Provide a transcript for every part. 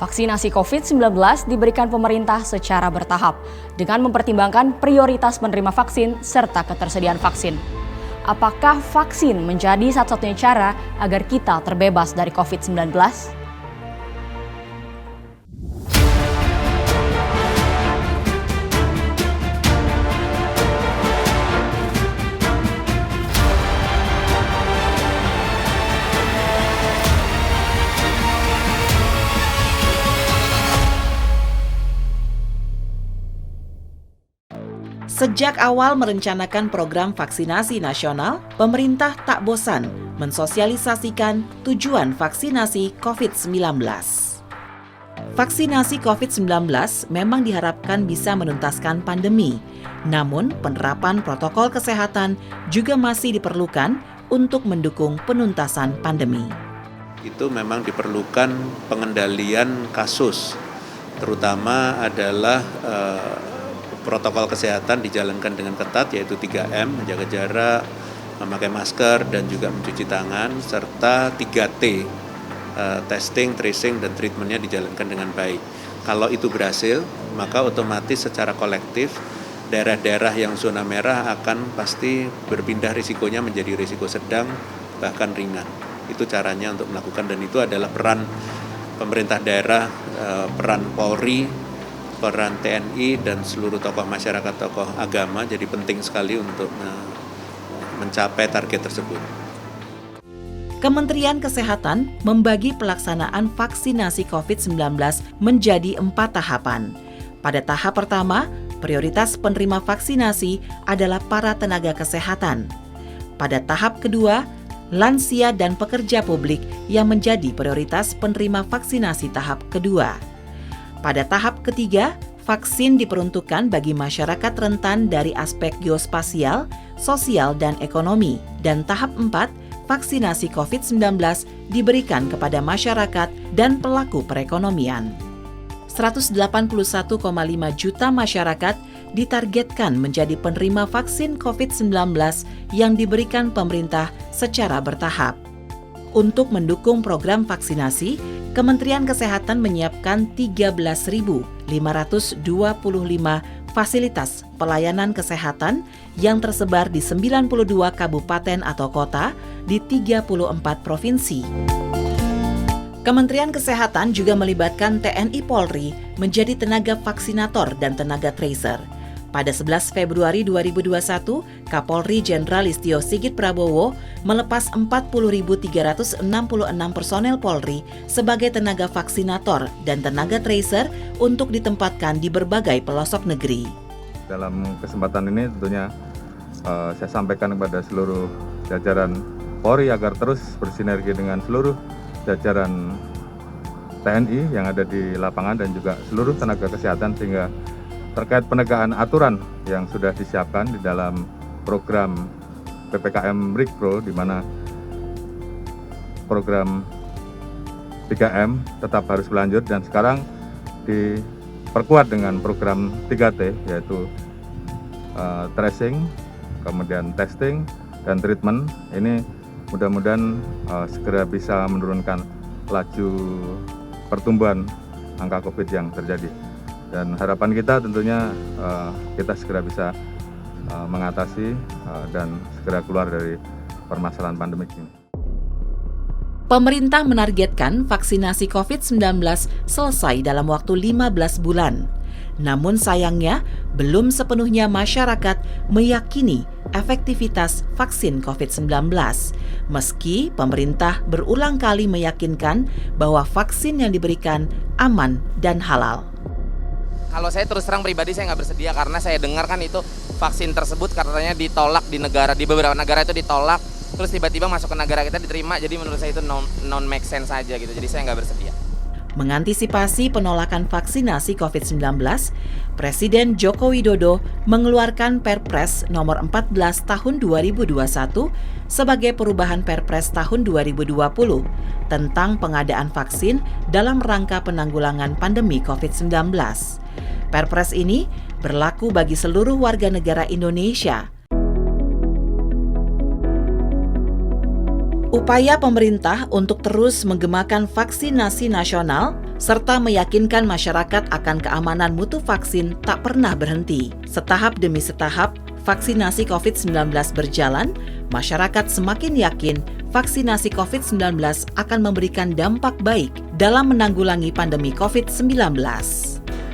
Vaksinasi COVID-19 diberikan pemerintah secara bertahap dengan mempertimbangkan prioritas penerima vaksin serta ketersediaan vaksin. Apakah vaksin menjadi satu-satunya cara agar kita terbebas dari COVID-19? Sejak awal merencanakan program vaksinasi nasional, pemerintah tak bosan mensosialisasikan tujuan vaksinasi COVID-19. Vaksinasi COVID-19 memang diharapkan bisa menuntaskan pandemi, namun penerapan protokol kesehatan juga masih diperlukan untuk mendukung penuntasan pandemi. Itu memang diperlukan pengendalian kasus, terutama adalah protokol kesehatan dijalankan dengan ketat, yaitu 3M, menjaga jarak, memakai masker, dan juga mencuci tangan, serta 3T, testing, tracing, dan treatmentnya dijalankan dengan baik. Kalau itu berhasil, maka otomatis secara kolektif, daerah-daerah yang zona merah akan pasti berpindah risikonya menjadi risiko sedang, bahkan ringan. Itu caranya untuk melakukan, dan itu adalah peran pemerintah daerah, peran Polri, peran TNI, dan seluruh tokoh masyarakat, tokoh agama, jadi penting sekali untuk mencapai target tersebut. Kementerian Kesehatan membagi pelaksanaan vaksinasi COVID-19 menjadi 4 tahapan. Pada tahap pertama, prioritas penerima vaksinasi adalah para tenaga kesehatan. Pada tahap kedua, lansia dan pekerja publik yang menjadi prioritas penerima vaksinasi tahap kedua. Pada tahap ketiga, vaksin diperuntukkan bagi masyarakat rentan dari aspek geospasial, sosial, dan ekonomi. Dan tahap 4, vaksinasi COVID-19 diberikan kepada masyarakat dan pelaku perekonomian. 181,5 juta masyarakat ditargetkan menjadi penerima vaksin COVID-19 yang diberikan pemerintah secara bertahap. Untuk mendukung program vaksinasi, Kementerian Kesehatan menyiapkan 13.525 fasilitas pelayanan kesehatan yang tersebar di 92 kabupaten atau kota di 34 provinsi. Kementerian Kesehatan juga melibatkan TNI Polri menjadi tenaga vaksinator dan tenaga tracer. Pada 11 Februari 2021, Kapolri Jenderal Listio Sigit Prabowo melepas 40.366 personel Polri sebagai tenaga vaksinator dan tenaga tracer untuk ditempatkan di berbagai pelosok negeri. Dalam kesempatan ini tentunya saya sampaikan kepada seluruh jajaran Polri agar terus bersinergi dengan seluruh jajaran TNI yang ada di lapangan dan juga seluruh tenaga kesehatan sehingga terkait penegakan aturan yang sudah disiapkan di dalam program PPKM Mikro, di mana program 3M tetap harus berlanjut dan sekarang diperkuat dengan program 3T, yaitu tracing, kemudian testing, dan treatment. Ini mudah-mudahan segera bisa menurunkan laju pertumbuhan angka COVID yang terjadi. Dan harapan kita tentunya kita segera bisa mengatasi dan segera keluar dari permasalahan pandemik ini. Pemerintah menargetkan vaksinasi COVID-19 selesai dalam waktu 15 bulan. Namun sayangnya, belum sepenuhnya masyarakat meyakini efektivitas vaksin COVID-19. Meski pemerintah berulang kali meyakinkan bahwa vaksin yang diberikan aman dan halal. Kalau saya terus terang pribadi saya nggak bersedia karena saya dengar kan itu vaksin tersebut katanya ditolak di beberapa negara itu ditolak, terus tiba-tiba masuk ke negara kita diterima, jadi menurut saya itu non make sense saja gitu, jadi saya nggak bersedia. Mengantisipasi penolakan vaksinasi COVID-19, Presiden Joko Widodo mengeluarkan Perpres nomor 14 tahun 2021 sebagai perubahan Perpres tahun 2020 tentang pengadaan vaksin dalam rangka penanggulangan pandemi COVID-19. Perpres ini berlaku bagi seluruh warga negara Indonesia. Upaya pemerintah untuk terus menggemakan vaksinasi nasional serta meyakinkan masyarakat akan keamanan mutu vaksin tak pernah berhenti. Setahap demi setahap, vaksinasi COVID-19 berjalan, masyarakat semakin yakin vaksinasi COVID-19 akan memberikan dampak baik dalam menanggulangi pandemi COVID-19.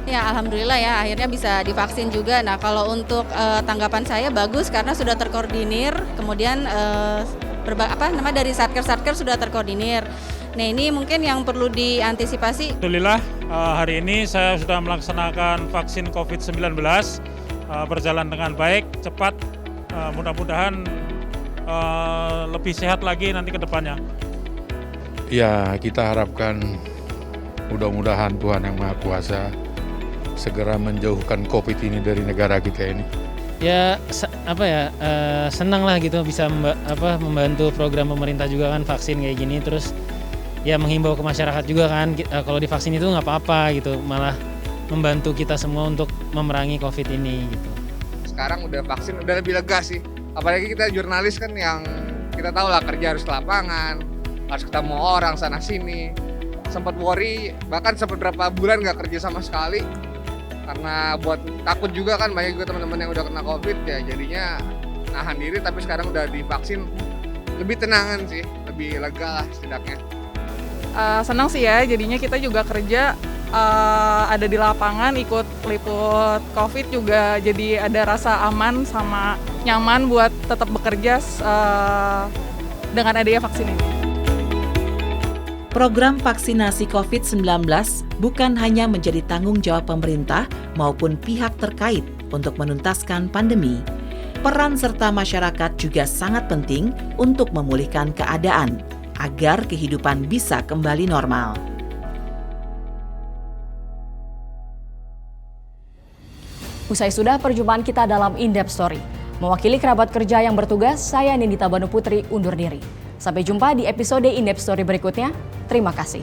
Ya, alhamdulillah ya, akhirnya bisa divaksin juga. Nah, kalau untuk tanggapan saya bagus karena sudah terkoordinir, kemudian dari satker sudah terkoordinir. Nah, ini mungkin yang perlu diantisipasi. Alhamdulillah, hari ini saya sudah melaksanakan vaksin COVID-19, berjalan dengan baik, cepat, mudah-mudahan lebih sehat lagi nanti ke depannya. Ya, kita harapkan mudah-mudahan Tuhan Yang Maha Kuasa segera menjauhkan COVID ini dari negara kita ini. Ya, senang lah gitu bisa membantu program pemerintah juga kan vaksin kayak gini, terus ya menghimbau ke masyarakat juga kan kalau divaksin itu nggak apa-apa gitu, malah membantu kita semua untuk memerangi COVID ini gitu. Sekarang udah vaksin udah lebih lega sih, apalagi kita jurnalis kan yang kita tahu lah kerja harus ke lapangan, harus ketemu orang sana sini. Sempat worry, bahkan sempat berapa bulan nggak kerja sama sekali karena buat takut juga kan, banyak juga teman-teman yang udah kena COVID ya, jadinya nahan diri. Tapi sekarang udah divaksin lebih tenangan sih, lebih lega lah setidaknya. Senang sih ya, jadinya kita juga kerja ada di lapangan, ikut liput COVID juga, jadi ada rasa aman sama nyaman buat tetap bekerja dengan adanya vaksin ini. Program vaksinasi COVID-19 bukan hanya menjadi tanggung jawab pemerintah maupun pihak terkait untuk menuntaskan pandemi. Peran serta masyarakat juga sangat penting untuk memulihkan keadaan agar kehidupan bisa kembali normal. Usai sudah perjumpaan kita dalam In-Depth Story. Mewakili kerabat kerja yang bertugas, saya Nindita Banu Putri undur diri. Sampai jumpa di episode In-Depth Story berikutnya. Terima kasih.